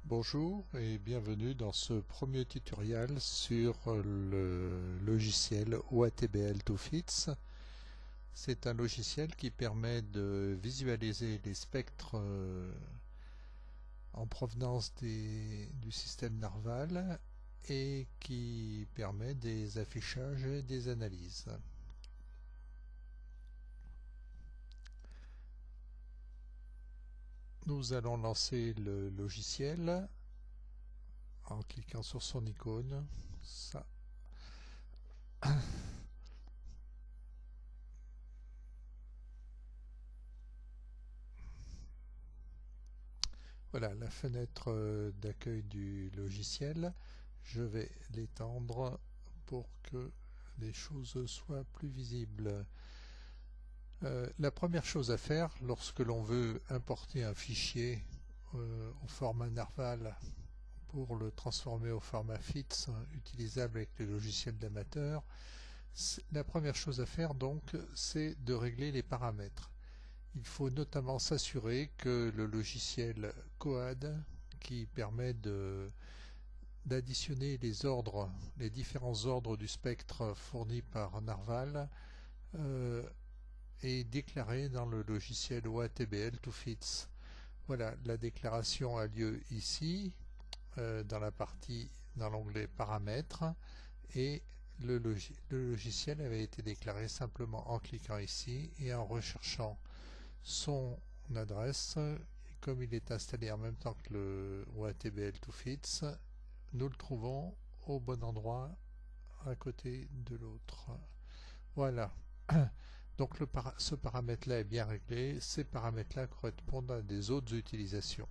Bonjour et bienvenue dans ce premier tutoriel sur le logiciel OATBL2FITS. C'est un logiciel qui permet de visualiser les spectres en provenance du système Narval et qui permet des affichages et des analyses. Nous allons lancer le logiciel en cliquant sur son icône. Ça. Voilà la fenêtre d'accueil du logiciel. Je vais l'étendre pour que les choses soient plus visibles. La première chose à faire lorsque l'on veut importer un fichier au format Narval pour le transformer au format FITS utilisable avec les logiciels d'amateur, la première chose à faire donc c'est de régler les paramètres. Il faut notamment s'assurer que le logiciel COAD, qui permet d'additionner les différents ordres du spectre fourni par Narval, est déclaré dans le logiciel OATBL2FITS. Voilà, la déclaration a lieu ici, dans l'onglet paramètres, et le logiciel avait été déclaré simplement en cliquant ici et en recherchant son adresse. Comme il est installé en même temps que le OATBL2FITS, nous le trouvons au bon endroit à côté de l'autre. Voilà. Donc ce paramètre-là est bien réglé. Ces paramètres-là correspondent à des autres utilisations.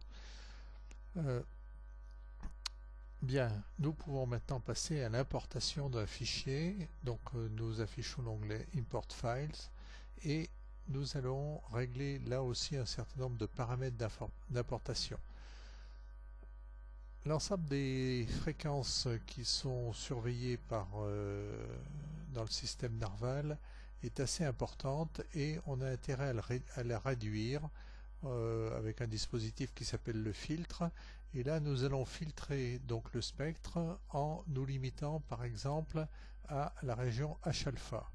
Bien, nous pouvons maintenant passer à l'importation d'un fichier. Donc nous affichons l'onglet Import Files et nous allons régler là aussi un certain nombre de paramètres d'importation. L'ensemble des fréquences qui sont surveillées dans le système Narval est assez importante et on a intérêt à la réduire avec un dispositif qui s'appelle le filtre. Et là nous allons filtrer donc le spectre en nous limitant par exemple à la région H-alpha.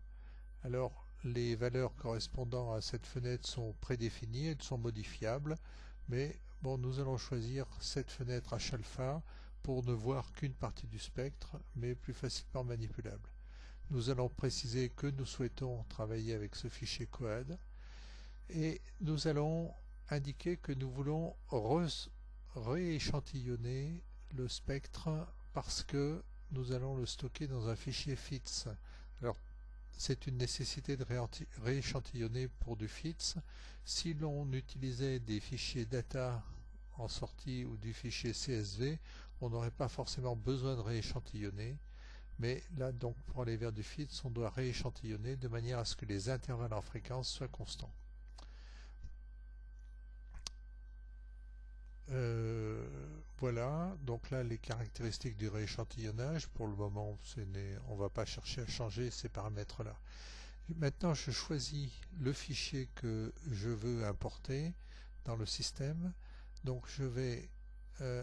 Alors les valeurs correspondant à cette fenêtre sont prédéfinies, elles sont modifiables, mais bon, nous allons choisir cette fenêtre H-alpha pour ne voir qu'une partie du spectre, mais plus facilement manipulable. Nous allons préciser que nous souhaitons travailler avec ce fichier COAD et nous allons indiquer que nous voulons rééchantillonner le spectre parce que nous allons le stocker dans un fichier FITS. Alors, c'est une nécessité de rééchantillonner pour du FITS. Si l'on utilisait des fichiers data en sortie ou du fichier CSV, on n'aurait pas forcément besoin de rééchantillonner. Mais là, donc, pour aller vers du FITS, on doit rééchantillonner de manière à ce que les intervalles en fréquence soient constants. Voilà, donc là les caractéristiques du rééchantillonnage. Pour le moment, on ne va pas chercher à changer ces paramètres-là. Maintenant, je choisis le fichier que je veux importer dans le système. Donc, je vais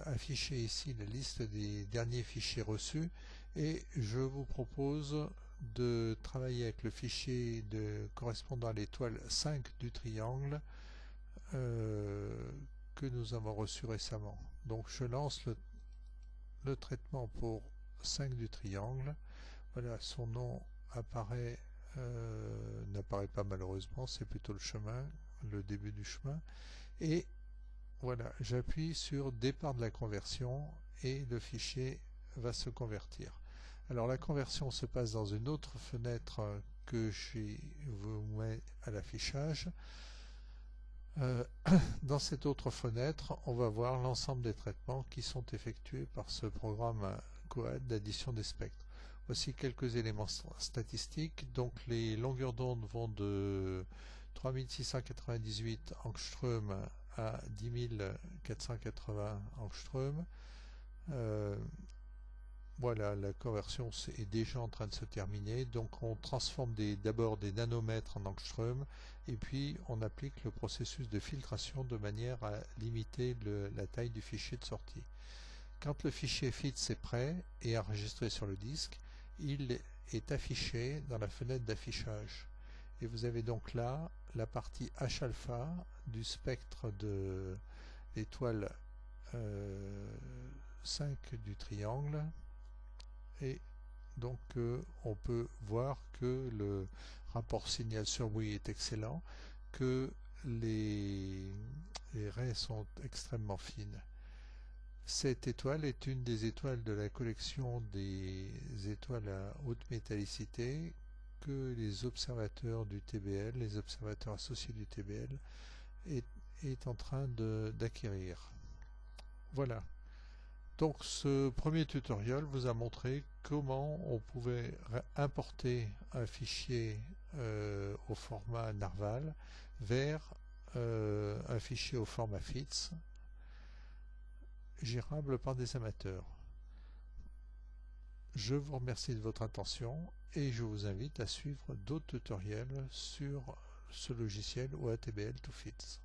afficher ici la liste des derniers fichiers reçus et je vous propose de travailler avec le fichier correspondant à l'étoile 5 du triangle que nous avons reçu récemment. Donc, je lance le traitement pour 5 du triangle. Voilà, son nom n'apparaît pas malheureusement, c'est plutôt le chemin, le début du chemin. Et voilà, j'appuie sur départ de la conversion et le fichier va se convertir. Alors la conversion se passe dans une autre fenêtre que je vous mets à l'affichage. Dans cette autre fenêtre, on va voir l'ensemble des traitements qui sont effectués par ce programme COAD d'addition des spectres. Voici quelques éléments statistiques. Donc les longueurs d'onde vont de 3698 angström à 10 480 angström. Voilà, la conversion est déjà en train de se terminer. Donc on transforme d'abord des nanomètres en angstrom et puis on applique le processus de filtration de manière à limiter la taille du fichier de sortie. Quand le fichier FITS est prêt et enregistré sur le disque, il est affiché dans la fenêtre d'affichage. Et vous avez donc là la partie H-alpha du spectre de l'étoile 5 du triangle. Et donc on peut voir que le rapport signal sur bruit est excellent, que les raies sont extrêmement fines. Cette étoile est une des étoiles de la collection des étoiles à haute métallicité que les observateurs du TBL, les observateurs associés du TBL, est en train d'acquérir. Voilà. Donc ce premier tutoriel vous a montré comment on pouvait importer un fichier au format Narval vers un fichier au format FITS gérable par des amateurs. Je vous remercie de votre attention et je vous invite à suivre d'autres tutoriels sur ce logiciel ou ATBL2FITS.